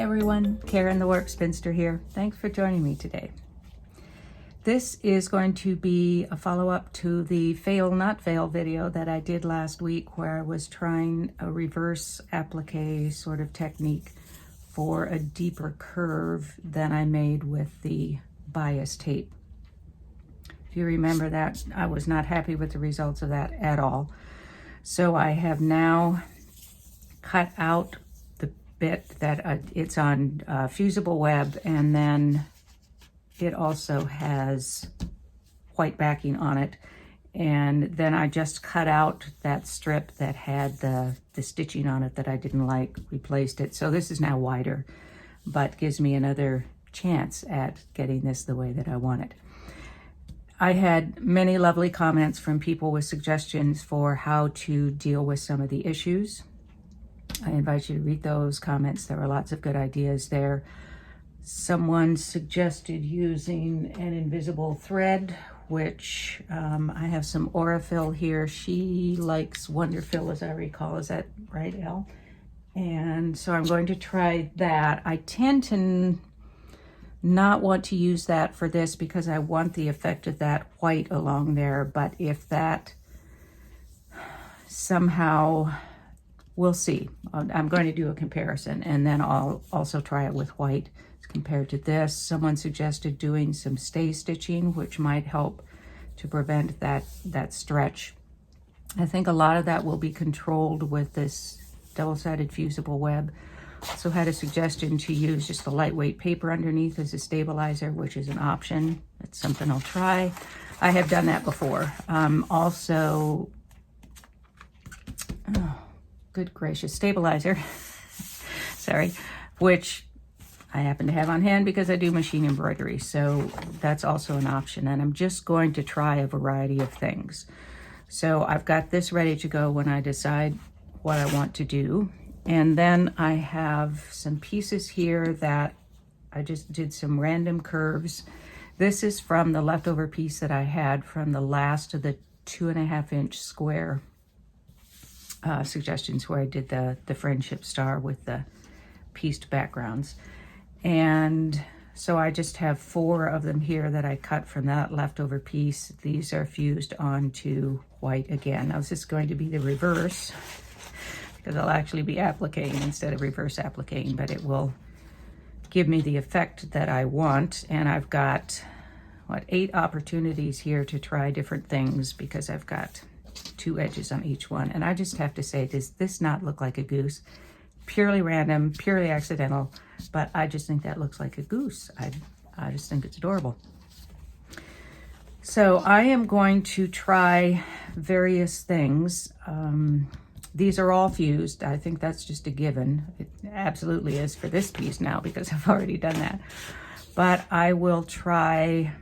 Hey everyone, Karen the Work Spinster here. Thanks for joining me today. This is going to be a follow-up to the fail not fail video that I did last week where I was trying a reverse applique sort of technique for a deeper curve than I made with the bias tape. If you remember that, I was not happy with the results of that at all. So I have now cut out the bit that it's on fusible web, and then it also has white backing on it. And then I just cut out that strip that had the stitching on it that I didn't like, replaced it. So this is now wider, but gives me another chance at getting this the way that I want it. I had many lovely comments from people with suggestions for how to deal with some of the issues. I invite you to read those comments. There were lots of good ideas there. Someone suggested using an invisible thread, which I have some Aurifil here. She likes Wonderfil, as I recall. Is that right, Elle? And so I'm going to try that. I tend to not want to use that for this because I want the effect of that white along there. But if that somehow, we'll see. I'm going to do a comparison, and then I'll also try it with white compared to this. Someone suggested doing some stay stitching, which might help to prevent that stretch. I think a lot of that will be controlled with this double-sided fusible web. Also had a suggestion to use just the lightweight paper underneath as a stabilizer, which is an option. That's something I'll try. I have done that before. Also, oh, good gracious, stabilizer, sorry, which I happen to have on hand because I do machine embroidery. So that's also an option. And I'm just going to try a variety of things. So I've got this ready to go when I decide what I want to do. And then I have some pieces here that I just did some random curves. This is from the leftover piece that I had from the last of the 2.5 inch square suggestions where I did the friendship star with the pieced backgrounds. And so I just have 4 of them here that I cut from that leftover piece. These are fused onto white again. Now this is going to be the reverse, because I'll actually be appliquing instead of reverse appliquing, but it will give me the effect that I want. And I've got, 8 opportunities here to try different things because I've got 2 edges on each one. And I just have to say, does this not look like a goose? Purely random, purely accidental, but I just think that looks like a goose. I just think it's adorable. So I am going to try various things. These are all fused. I think that's just a given. It absolutely is for this piece now because I've already done that. But I will try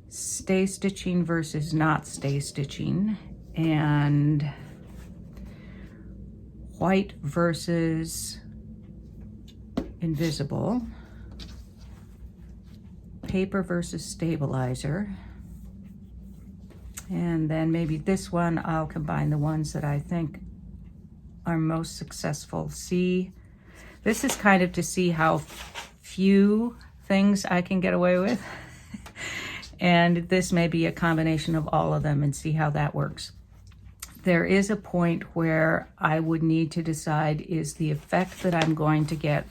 stay stitching versus not stay stitching, and white versus invisible, paper versus stabilizer, and then maybe this one I'll combine the ones that I think are most successful. See, this is kind of to see how few things I can get away with. And this may be a combination of all of them and see how that works. There is a point where I would need to decide, is the effect that I'm going to get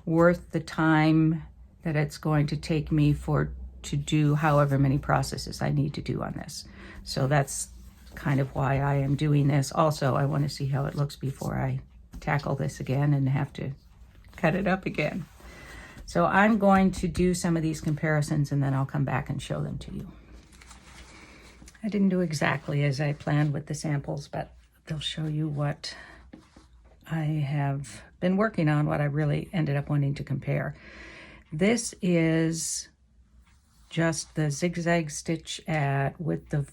worth the time that it's going to take me to do however many processes I need to do on this. So that's kind of why I am doing this. Also, I want to see how it looks before I tackle this again and have to cut it up again. So I'm going to do some of these comparisons and then I'll come back and show them to you. I didn't do exactly as I planned with the samples, but they'll show you what I have been working on, what I really ended up wanting to compare. This is just the zigzag stitch with the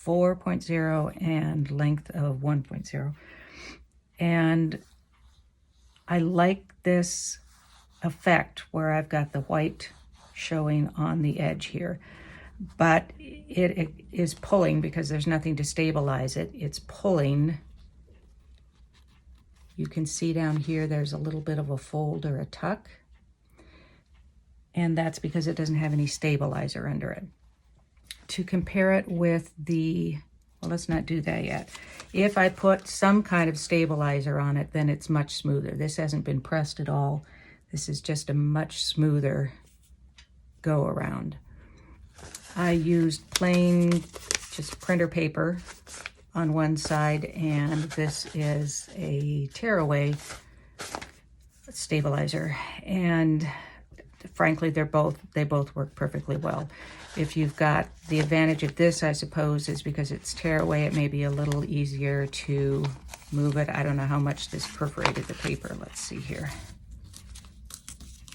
4.0 and length of 1.0. And I like this effect where I've got the white showing on the edge here, but it is pulling because there's nothing to stabilize it. It's pulling You can see down here there's a little bit of a fold or a tuck, and that's because it doesn't have any stabilizer under it. To compare it with the, well, let's not do that yet. If I put some kind of stabilizer on it, then it's much smoother. This hasn't been pressed at all. This is just a much smoother go around. I used plain, just printer paper on one side, and this is a tearaway stabilizer. And frankly, they both work perfectly well. If you've got the advantage of this, I suppose, is because it's tearaway, it may be a little easier to move it. I don't know how much this perforated the paper. Let's see here.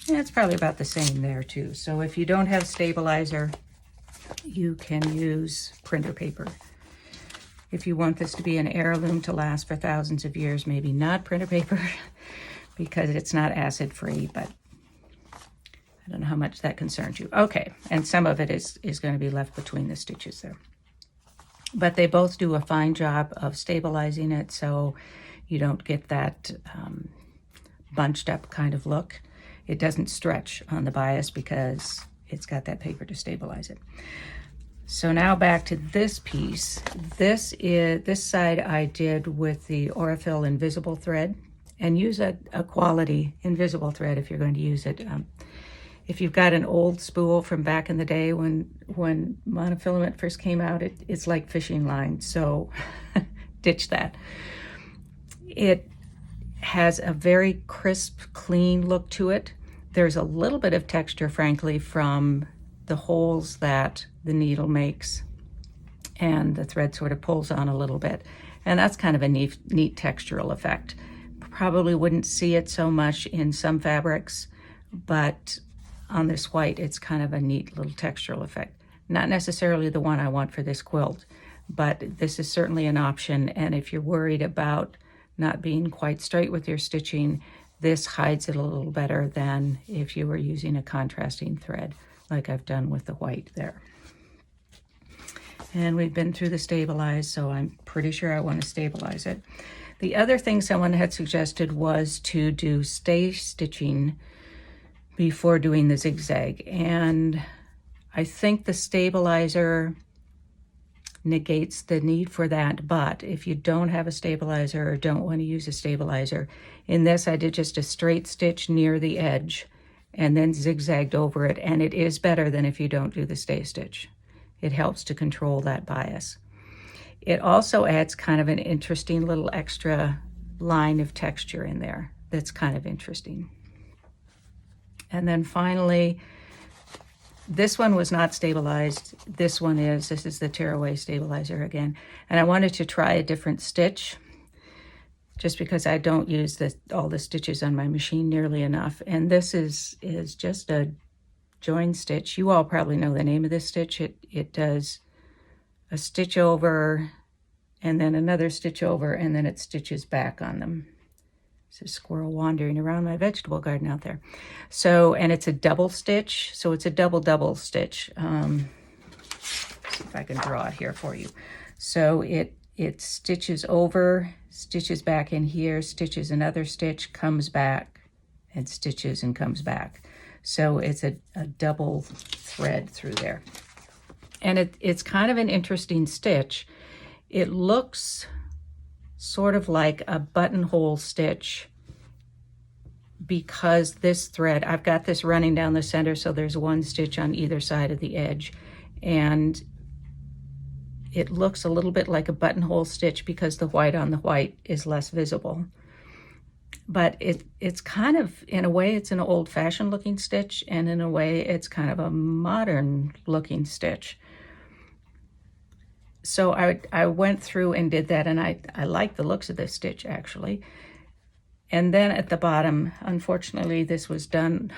Yeah, it's probably about the same there too. So if you don't have stabilizer, you can use printer paper. If you want this to be an heirloom to last for thousands of years, maybe not printer paper because it's not acid free, but I don't know how much that concerns you. Okay, and some of it is going to be left between the stitches there. But they both do a fine job of stabilizing it, so you don't get that bunched up kind of look. It doesn't stretch on the bias because it's got that paper to stabilize it. So now back to this piece. This side I did with the Aurifil invisible thread, and use a quality invisible thread if you're going to use it. If you've got an old spool from back in the day when monofilament first came out, it's like fishing line, so ditch that. It has a very crisp, clean look to it. There's a little bit of texture, frankly, from the holes that the needle makes, and the thread sort of pulls on a little bit. And that's kind of a neat textural effect. Probably wouldn't see it so much in some fabrics, but on this white, it's kind of a neat little textural effect. Not necessarily the one I want for this quilt, but this is certainly an option. And if you're worried about not being quite straight with your stitching, this hides it a little better than if you were using a contrasting thread, like I've done with the white there. And we've been through the stabilize, so I'm pretty sure I want to stabilize it. The other thing someone had suggested was to do stay stitching before doing the zigzag, and I think the stabilizer negates the need for that. But if you don't have a stabilizer or don't want to use a stabilizer, in this I did just a straight stitch near the edge and then zigzagged over it, and it is better than if you don't do the stay stitch. It helps to control that bias. It also adds kind of an interesting little extra line of texture in there that's kind of interesting. And then finally, this one was not stabilized. This one is. This is the tearaway stabilizer again. And I wanted to try a different stitch just because I don't use all the stitches on my machine nearly enough. And this is just a join stitch. You all probably know the name of this stitch. It does a stitch over and then another stitch over, and then it stitches back on them. There's a squirrel wandering around my vegetable garden out there. So, and it's a double stitch, so it's a double stitch. See if I can draw it here for you. So it stitches over, stitches back in here, stitches another stitch, comes back, and stitches and comes back. So it's a double thread through there. And it's kind of an interesting stitch. It looks sort of like a buttonhole stitch because this thread, I've got this running down the center, so there's one stitch on either side of the edge, and it looks a little bit like a buttonhole stitch because the white on the white is less visible. But it's kind of, in a way, it's an old-fashioned looking stitch, and in a way, it's kind of a modern looking stitch. So I went through and did that, and I like the looks of this stitch, actually. And then at the bottom, unfortunately, this was done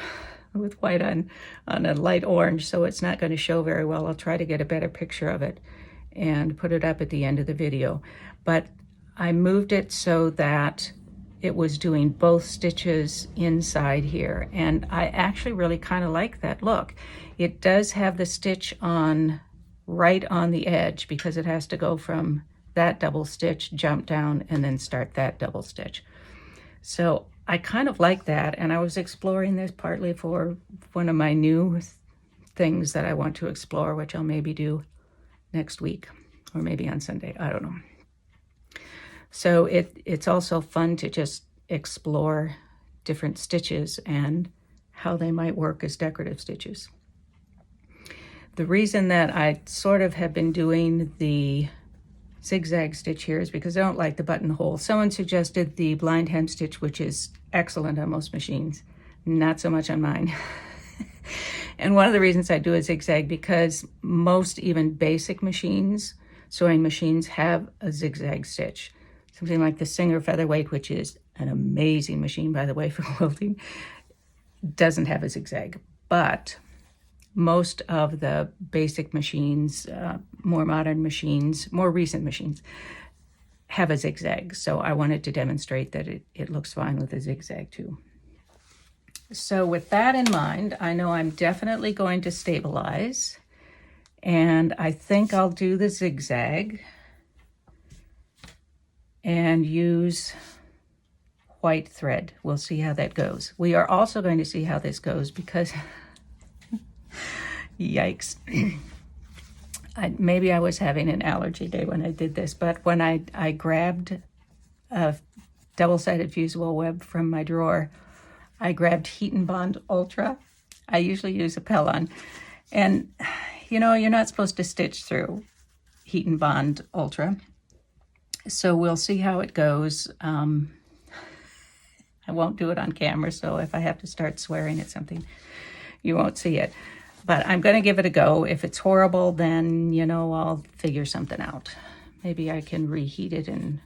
with white on a light orange, so it's not going to show very well. I'll try to get a better picture of it and put it up at the end of the video. But I moved it so that it was doing both stitches inside here, and I actually really kind of like that look. It does have the stitch on right on the edge because it has to go from that double stitch, jump down, and then start that double stitch. So I kind of like that, and I was exploring this partly for one of my new things that I want to explore, which I'll maybe do next week or maybe on Sunday, I don't know. So it's also fun to just explore different stitches and how they might work as decorative stitches. The reason that I sort of have been doing the zigzag stitch here is because I don't like the buttonhole. Someone suggested the blind hem stitch, which is excellent on most machines, not so much on mine. And one of the reasons I do a zigzag, because most even basic machines, sewing machines, have a zigzag stitch. Something like the Singer Featherweight, which is an amazing machine, by the way, for quilting, doesn't have a zigzag. But most of the basic machines, more modern machines, more recent machines, have a zigzag. So I wanted to demonstrate that it looks fine with a zigzag too. So with that in mind, I know I'm definitely going to stabilize, and I think I'll do the zigzag and use white thread. We'll see how that goes. We are also going to see how this goes because yikes. Maybe I was having an allergy day when I did this, but when I grabbed a double-sided fusible web from my drawer, I grabbed Heat and Bond Ultra. I usually use a Pellon. And, you know, you're not supposed to stitch through Heat and Bond Ultra. So we'll see how it goes. I won't do it on camera, so if I have to start swearing at something, you won't see it. But I'm going to give it a go. If it's horrible, then, you know, I'll figure something out. Maybe I can reheat it and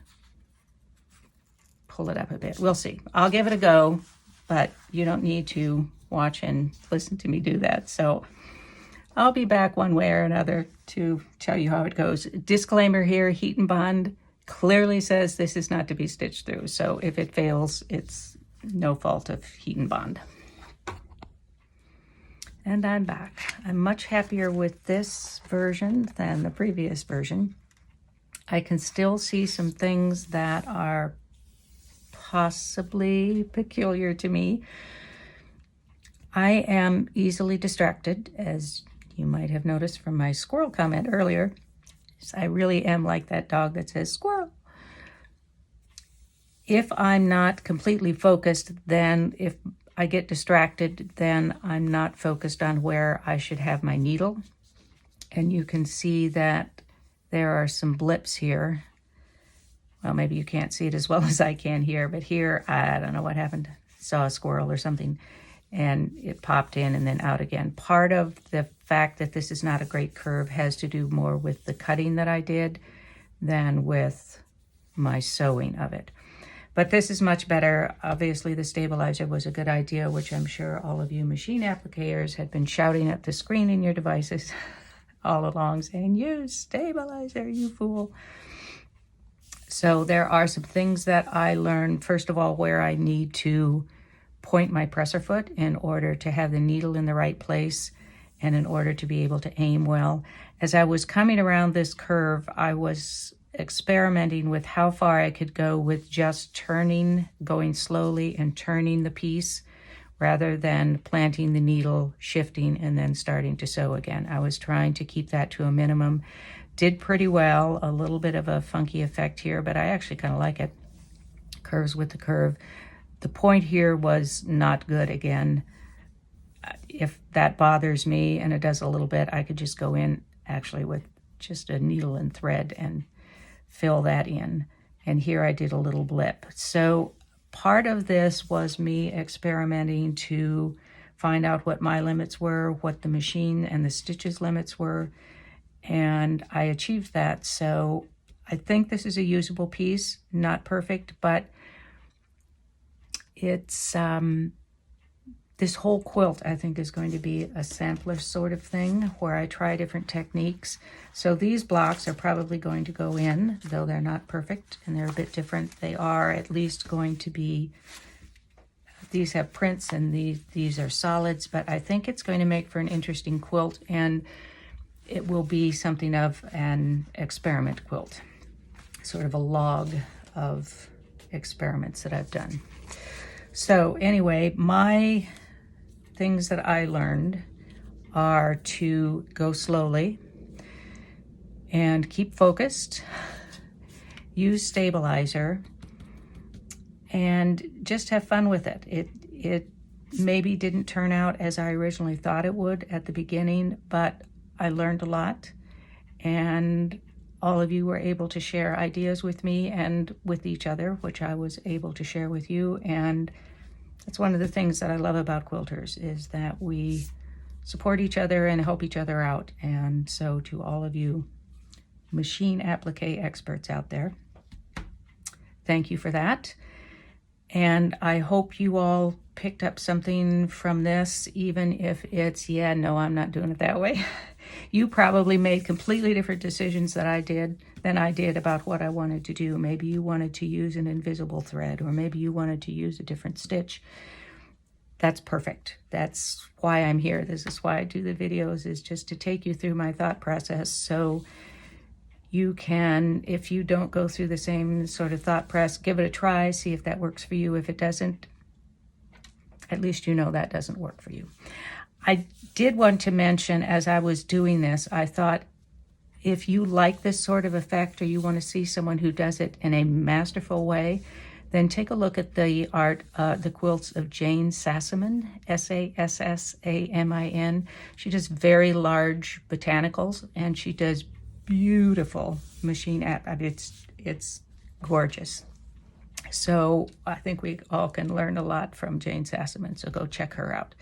pull it up a bit. We'll see. I'll give it a go, but you don't need to watch and listen to me do that. So I'll be back one way or another to tell you how it goes. Disclaimer here, Heat and Bond clearly says this is not to be stitched through. So if it fails, it's no fault of Heat and Bond. And I'm back. I'm much happier with this version than the previous version. I can still see some things that are possibly peculiar to me. I am easily distracted, as you might have noticed from my squirrel comment earlier. I really am like that dog that says squirrel. If I'm not completely focused, then if I get distracted, then I'm not focused on where I should have my needle. And you can see that there are some blips here. Well, maybe you can't see it as well as I can here, but here, I don't know what happened. Saw a squirrel or something, and it popped in and then out again. Part of the fact that this is not a great curve has to do more with the cutting that I did than with my sewing of it. But this is much better. Obviously, the stabilizer was a good idea, which I'm sure all of you machine applicators had been shouting at the screen in your devices all along, saying, use stabilizer, you fool. So there are some things that I learned, first of all, where I need to point my presser foot in order to have the needle in the right place and in order to be able to aim well. As I was coming around this curve, I was experimenting with how far I could go with just turning, going slowly and turning the piece rather than planting the needle, shifting, and then starting to sew again. I was trying to keep that to a minimum. Did pretty well, a little bit of a funky effect here, but I actually kind of like it. Curves with the curve. The point here was not good again. If that bothers me, and it does a little bit, I could just go in actually with just a needle and thread and fill that in. And here I did a little blip. So part of this was me experimenting to find out what my limits were, what the machine and the stitches limits were, and I achieved that. So I think this is a usable piece, not perfect, but it's this whole quilt I think is going to be a sampler sort of thing where I try different techniques. So these blocks are probably going to go in, though they're not perfect and they're a bit different. They are at least going to be, these have prints and these are solids, but I think it's going to make for an interesting quilt, and it will be something of an experiment quilt, sort of a log of experiments that I've done. So anyway, my things that I learned are to go slowly and keep focused, use stabilizer, and just have fun with it. It maybe didn't turn out as I originally thought it would at the beginning, but I learned a lot, and all of you were able to share ideas with me and with each other, which I was able to share with you. And that's one of the things that I love about quilters, is that we support each other and help each other out. And so to all of you machine applique experts out there, thank you for that. And I hope you all picked up something from this, even if it's, yeah, no, I'm not doing it that way. You probably made completely different decisions than I did about what I wanted to do. Maybe you wanted to use an invisible thread, or maybe you wanted to use a different stitch. That's perfect. That's why I'm here. This is why I do the videos, is just to take you through my thought process, so you can, if you don't go through the same sort of thought process, give it a try, see if that works for you. If it doesn't, at least you know that doesn't work for you. I did want to mention, as I was doing this, I thought, if you like this sort of effect, or you want to see someone who does it in a masterful way, then take a look at the art, the quilts of Jane Sassaman, Sassamin. She does very large botanicals, and she does beautiful machine app. I mean, it's gorgeous. So I think we all can learn a lot from Jane Sassaman, so go check her out.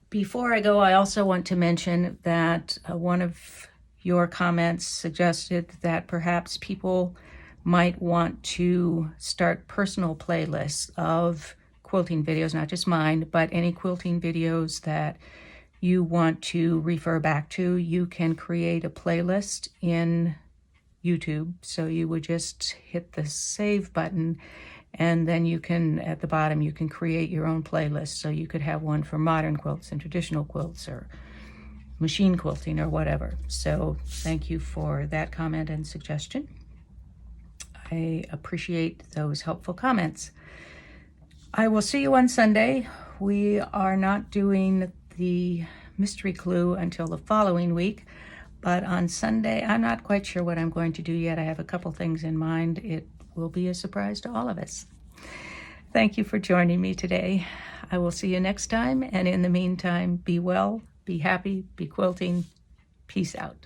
Before I go, I also want to mention that one of your comments suggested that perhaps people might want to start personal playlists of quilting videos, not just mine, but any quilting videos that you want to refer back to. You can create a playlist in YouTube. So you would just hit the save button, and then you can, at the bottom, you can create your own playlist. So you could have one for modern quilts and traditional quilts, or machine quilting, or whatever. So thank you for that comment and suggestion. I appreciate those helpful comments. I will see you on Sunday. We are not doing the mystery clue until the following week, but on Sunday, I'm not quite sure what I'm going to do yet. I have a couple things in mind. It will be a surprise to all of us. Thank you for joining me today. I will see you next time, and in the meantime, be well, be happy, be quilting. Peace out.